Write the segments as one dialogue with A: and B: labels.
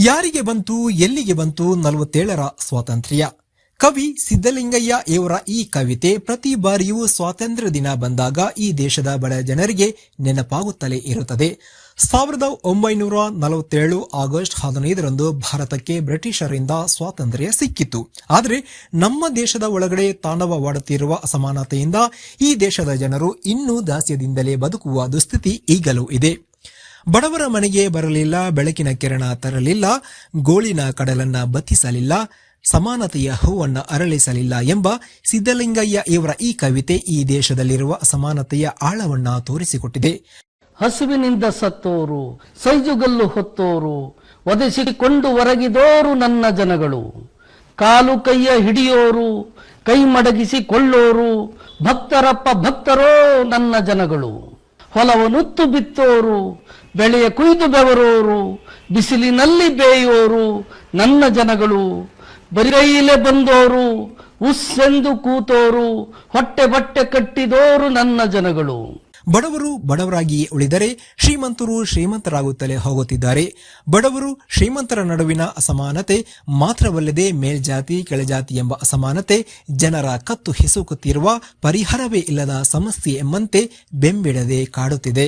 A: ಯಾರಿಗೆ ಬಂತು ಎಲ್ಲಿಗೆ ಬಂತು 47ರ ಸ್ವಾತಂತ್ರ್ಯ. ಕವಿ ಸಿದ್ದಲಿಂಗಯ್ಯ ಇವರ ಈ ಕವಿತೆ ಪ್ರತಿ ಬಾರಿಯೂ ಸ್ವಾತಂತ್ರ್ಯ ದಿನ ಬಂದಾಗ ಈ ದೇಶದ ಬಡ ಜನರಿಗೆ ನೆನಪಾಗುತ್ತಲೇ ಇರುತ್ತದೆ. 1947 ಆಗಸ್ಟ್ 15ರಂದು ಭಾರತಕ್ಕೆ ಬ್ರಿಟಿಷರಿಂದ ಸ್ವಾತಂತ್ರ್ಯ ಸಿಕ್ಕಿತು. ಆದರೆ ನಮ್ಮ ದೇಶದ ಒಳಗಡೆ ತಾಂಡವವಾಡುತ್ತಿರುವ ಅಸಮಾನತೆಯಿಂದ ಈ ದೇಶದ ಜನರು ಇನ್ನೂ ದಾಸ್ಯದಿಂದಲೇ ಬದುಕುವ ದುಸ್ಥಿತಿ ಈಗಲೂ ಇದೆ. ಬಡವರ ಮನೆಗೆ ಬರಲಿಲ್ಲ, ಬೆಳಕಿನ ಕಿರಣ ತರಲಿಲ್ಲ, ಗೋಳಿನ ಕಡಲನ್ನ ಬತ್ತಿಸಲಿಲ್ಲ, ಸಮಾನತೆಯ ಹೂವನ್ನ ಅರಳಿಸಲಿಲ್ಲ ಎಂಬ ಸಿದ್ದಲಿಂಗಯ್ಯ ಇವರ ಈ ಕವಿತೆ ಈ ದೇಶದಲ್ಲಿರುವ ಅಸಮಾನತೆಯ ಆಳವನ್ನ ತೋರಿಸಿಕೊಟ್ಟಿದೆ.
B: ಹಸುವಿನಿಂದ ಸತ್ತೋರು, ಸೈಜುಗಲ್ಲು ಹೊತ್ತೋರು, ಒದೆಸಿಕೊಂಡು ಹೊರಗಿದೋರು ನನ್ನ ಜನಗಳು. ಕಾಲು ಕೈಯ ಹಿಡಿಯೋರು, ಕೈ ಮಡಗಿಸಿ ಕೊಳ್ಳೋರು, ಭಕ್ತರಪ್ಪ ಭಕ್ತರೋ ನನ್ನ ಜನಗಳು. ಹೊಲವನುತ್ತು ಬಿತ್ತೋರು, ಬೆಳೆಯ ಕುಯ್ದು ಬೆವರೋರು, ಬಿಸಿಲಿನಲ್ಲಿ ಬೇಯೋರು ನನ್ನ ಜನಗಳು. ಬರಿಗೈಲೆ ಬಂದೋರು, ಉಸ್ಸೆಂದು ಕೂತೋರು, ಹೊಟ್ಟೆ ಬಟ್ಟೆ ಕಟ್ಟಿದೋರು ನನ್ನ ಜನಗಳು.
A: ಬಡವರು ಬಡವರಾಗಿಯೇ ಉಳಿದರೆ ಶ್ರೀಮಂತರು ಶ್ರೀಮಂತರಾಗುತ್ತಲೇ ಹೋಗುತ್ತಿದ್ದಾರೆ. ಬಡವರು ಶ್ರೀಮಂತರ ನಡುವಿನ ಅಸಮಾನತೆ ಮಾತ್ರವಲ್ಲದೆ ಮೇಲ್ಜಾತಿ ಕೆಳಜಾತಿ ಎಂಬ ಅಸಮಾನತೆ ಜನರ ಕತ್ತು ಹಿಸುಕುತ್ತಿರುವ ಪರಿಹಾರವೇ ಇಲ್ಲದ ಸಮಸ್ಯೆ ಎಂಬಂತೆ ಬೆಂಬಿಡದೆ ಕಾಡುತ್ತಿದೆ.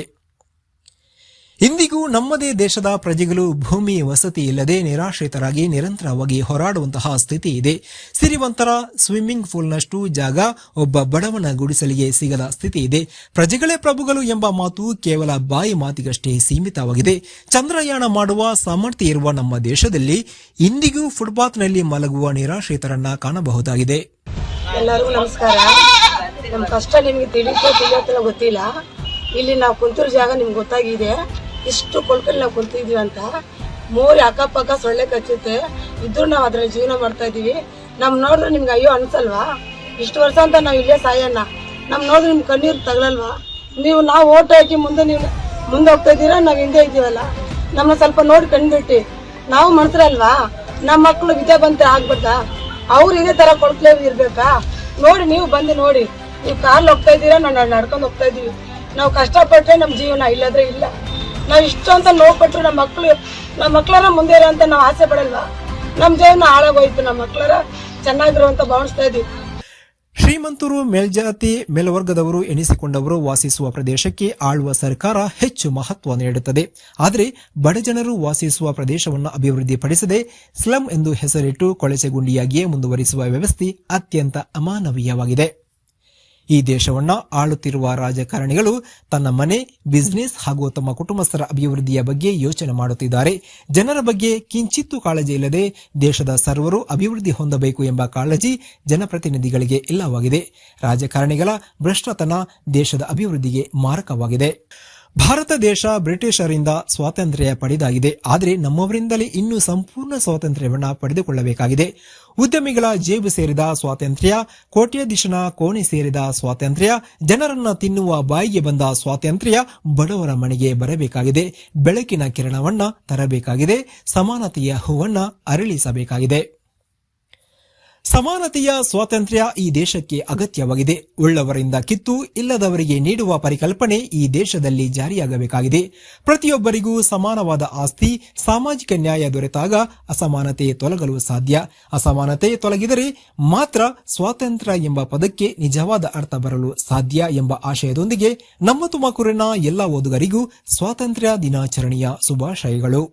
A: ಇಂದಿಗೂ ನಮ್ಮದೇ ದೇಶದ ಪ್ರಜೆಗಳು ಭೂಮಿ ವಸತಿ ಇಲ್ಲದೆ ನಿರಾಶ್ರಿತರಾಗಿ ನಿರಂತರವಾಗಿ ಹೋರಾಡುವಂತಹ ಸ್ಥಿತಿ ಇದೆ. ಸಿರಿವಂತರ ಸ್ವಿಮ್ಮಿಂಗ್ ಪೂಲ್ನಷ್ಟು ಜಾಗ ಒಬ್ಬ ಬಡವನ ಗುಡಿಸಲಿಗೆ ಸಿಗದ ಸ್ಥಿತಿ ಇದೆ. ಪ್ರಜೆಗಳೇ ಪ್ರಭುಗಳು ಎಂಬ ಮಾತು ಕೇವಲ ಬಾಯಿ ಮಾತಿಗಷ್ಟೇ ಸೀಮಿತವಾಗಿದೆ. ಚಂದ್ರಯಾನ ಮಾಡುವ ಸಾಮರ್ಥ್ಯ ಇರುವ ನಮ್ಮ ದೇಶದಲ್ಲಿ ಇಂದಿಗೂ ಫುಟ್ಪಾತ್ನಲ್ಲಿ ಮಲಗುವ ನಿರಾಶ್ರಿತರನ್ನ ಕಾಣಬಹುದಾಗಿದೆ.
C: ಎಲ್ಲರಿಗೂ ನಮಸ್ಕಾರ. ನಮ್ಮ ಕಷ್ಟ ನಿಮ್ಗೆ ತಿಳಿಯೋತ್ತಿಲ್ಲ ಗೊತ್ತಿಲ್ಲ. ಇಲ್ಲಿ ನಾವು ಕುಂತಿರೋ ಜಾಗ ನಿಮ್ಗೆ ಗೊತ್ತಾಗಿದೆ. ಇಷ್ಟು ಕೊಳ್ಕಲ್ಲಿ ನಾವು ಕುಂತಿದೀವಿ ಅಂತ. ಮೋರಿ ಅಕ್ಕಪಕ್ಕ ಸೊಳ್ಳೆ ಕಚ್ಚುತ್ತೆ ಇದ್ರೂ ನಾವು ಅದ್ರಲ್ಲಿ ಜೀವನ ಮಾಡ್ತಾ ಇದೀವಿ. ನಮ್ ನೋಡಿದ್ರೆ ನಿಮ್ಗೆ ಅಯ್ಯೋ ಅನ್ಸಲ್ವಾ? ಇಷ್ಟು ವರ್ಷ ಅಂತ ನಾವು ಇಲ್ಲೇ ಸಾಯಣ್ಣ. ನಮ್ ನೋಡಿದ್ರೆ ನಿಮ್ ಕಣ್ಣೀರು ತಗಲಲ್ವಾ? ನಾವು ಓಟ್ ಹಾಕಿ ಮುಂದೆ ಹೋಗ್ತಾ ಇದ್ದೀರಾ, ನಾವ್ ಹಿಂದೆ ಇದ್ದೀವಲ್ಲ. ನಮ್ಮನ್ನ ಸ್ವಲ್ಪ ನೋಡಿ ಕಣ್ಬಿಟ್ಟು. ನಾವು ಮನ್ಸರಲ್ವಾ? ನಮ್ಮ ಮಕ್ಕಳು ವಿದ್ಯಾವಂತ ಆಗ್ಬೇಕಾ? ಅವ್ರು ಇದೇ ತರ ಕೊಳ್ಕಲೇ ಇರ್ಬೇಕಾ? ನೋಡಿ, ನೀವು ಬಂದು ನೋಡಿ. ನೀವು ಕಾರ್ಲ್ ಹೋಗ್ತಾ ಇದ್ದೀರಾ, ನಾವು ನಡ್ಕೊಂಡು ಹೋಗ್ತಾ ಇದೀವಿ. ನಾವು ಕಷ್ಟಪಟ್ರೆ ನಮ್ ಜೀವನ, ಇಲ್ಲದ್ರೆ ಇಲ್ಲ. ನಾವ್ ಇಷ್ಟು ಅಂತ ನೋಡ್ಪಟ್ರು ನಮ್ಮ ಮಕ್ಳರ ಮುಂದೆ ಇರೋ ಅಂತ ನಾವು ಆಸೆ ಪಡಲ್ವಾ? ನಮ್ ಜೀವನ ಹಾಳಾಗೋಯ್ತು. ನಮ್ಮ ಮಕ್ಳರ ಚೆನ್ನಾಗಿರೋ ಅಂತ ಭಾವಿಸ್ತಾ ಇದೀವಿ.
A: ಶ್ರೀಮಂತರು ಮೇಲ್ಜಾತಿ ಮೇಲ್ವರ್ಗದವರು ಎನಿಸಿಕೊಂಡವರು ವಾಸಿಸುವ ಪ್ರದೇಶಕ್ಕೆ ಆಳುವ ಸರ್ಕಾರ ಹೆಚ್ಚು ಮಹತ್ವ ನೀಡುತ್ತದೆ. ಆದರೆ ಬಡಜನರು ವಾಸಿಸುವ ಪ್ರದೇಶವನ್ನು ಅಭಿವೃದ್ಧಿಪಡಿಸದೆ ಸ್ಲಂ ಎಂದು ಹೆಸರಿಟ್ಟು ಕೊಳಚೆಗುಂಡಿಯಾಗಿಯೇ ಮುಂದುವರಿಸುವ ವ್ಯವಸ್ಥೆ ಅತ್ಯಂತ ಅಮಾನವೀಯವಾಗಿದೆ. ಈ ದೇಶವನ್ನ ಆಳುತ್ತಿರುವ ರಾಜಕಾರಣಿಗಳು ತನ್ನ ಮನೆ, ಬಿಸಿನೆಸ್ ಹಾಗೂ ತಮ್ಮ ಕುಟುಂಬಸ್ಥರ ಅಭಿವೃದ್ಧಿಯ ಬಗ್ಗೆ ಯೋಚನೆ ಮಾಡುತ್ತಿದ್ದಾರೆ. ಜನರ ಬಗ್ಗೆ ಕಿಂಚಿತ್ತೂ ಕಾಳಜಿ ಇಲ್ಲದೆ ದೇಶದ ಸರ್ವರು ಅಭಿವೃದ್ಧಿ ಹೊಂದಬೇಕು ಎಂಬ ಕಾಳಜಿ ಜನಪ್ರತಿನಿಧಿಗಳಿಗೆ ಇಲ್ಲವಾಗಿದೆ. ರಾಜಕಾರಣಿಗಳ ಭ್ರಷ್ಟತನ ದೇಶದ ಅಭಿವೃದ್ಧಿಗೆ ಮಾರಕವಾಗಿದೆ. ಭಾರತ ದೇಶ ಬ್ರಿಟಿಷರಿಂದ ಸ್ವಾತಂತ್ರ್ಯ ಪಡೆದಾಗಿದೆ. ಆದರೆ ನಮ್ಮವರಿಂದಲೇ ಇನ್ನೂ ಸಂಪೂರ್ಣ ಸ್ವಾತಂತ್ರ್ಯವನ್ನು ಪಡೆದುಕೊಳ್ಳಬೇಕಾಗಿದೆ. ಉದ್ಯಮಿಗಳ ಜೇಬು ಸೇರಿದ ಸ್ವಾತಂತ್ರ್ಯ, ಕೋಟ್ಯಾಧೀಶನ ಕೋಣೆ ಸೇರಿದ ಸ್ವಾತಂತ್ರ್ಯ, ಜನರನ್ನ ತಿನ್ನುವ ಬಾಯಿಗೆ ಬಂದ ಸ್ವಾತಂತ್ರ್ಯ ಬಡವರ ಮನೆಗೆ ಬರಬೇಕಾಗಿದೆ. ಬೆಳಕಿನ ಕಿರಣವನ್ನ ತರಬೇಕಾಗಿದೆ. ಸಮಾನತೆಯ ಹೂವನ್ನ ಅರಳಿಸಬೇಕಾಗಿದೆ. ಸಮಾನತೆಯ ಸ್ವಾತಂತ್ರ್ಯ ಈ ದೇಶಕ್ಕೆ ಅಗತ್ಯವಾಗಿದೆ. ಉಳ್ಳವರಿಂದ ಕಿತ್ತು ಇಲ್ಲದವರಿಗೆ ನೀಡುವ ಪರಿಕಲ್ಪನೆ ಈ ದೇಶದಲ್ಲಿ ಜಾರಿಯಾಗಬೇಕಾಗಿದೆ. ಪ್ರತಿಯೊಬ್ಬರಿಗೂ ಸಮಾನವಾದ ಆಸ್ತಿ, ಸಾಮಾಜಿಕ ನ್ಯಾಯ ದೊರೆತಾಗ ಅಸಮಾನತೆ ತೊಲಗಲು ಸಾಧ್ಯ. ಅಸಮಾನತೆ ತೊಲಗಿದರೆ ಮಾತ್ರ ಸ್ವಾತಂತ್ರ್ಯ ಎಂಬ ಪದಕ್ಕೆ ನಿಜವಾದ ಅರ್ಥ ಬರಲು ಸಾಧ್ಯ ಎಂಬ ಆಶಯದೊಂದಿಗೆ ನಮ್ಮ ತುಮಕೂರಿನ ಎಲ್ಲ ಓದುಗರಿಗೂ ಸ್ವಾತಂತ್ರ್ಯ ದಿನಾಚರಣೆಯ ಶುಭಾಶಯಗಳು.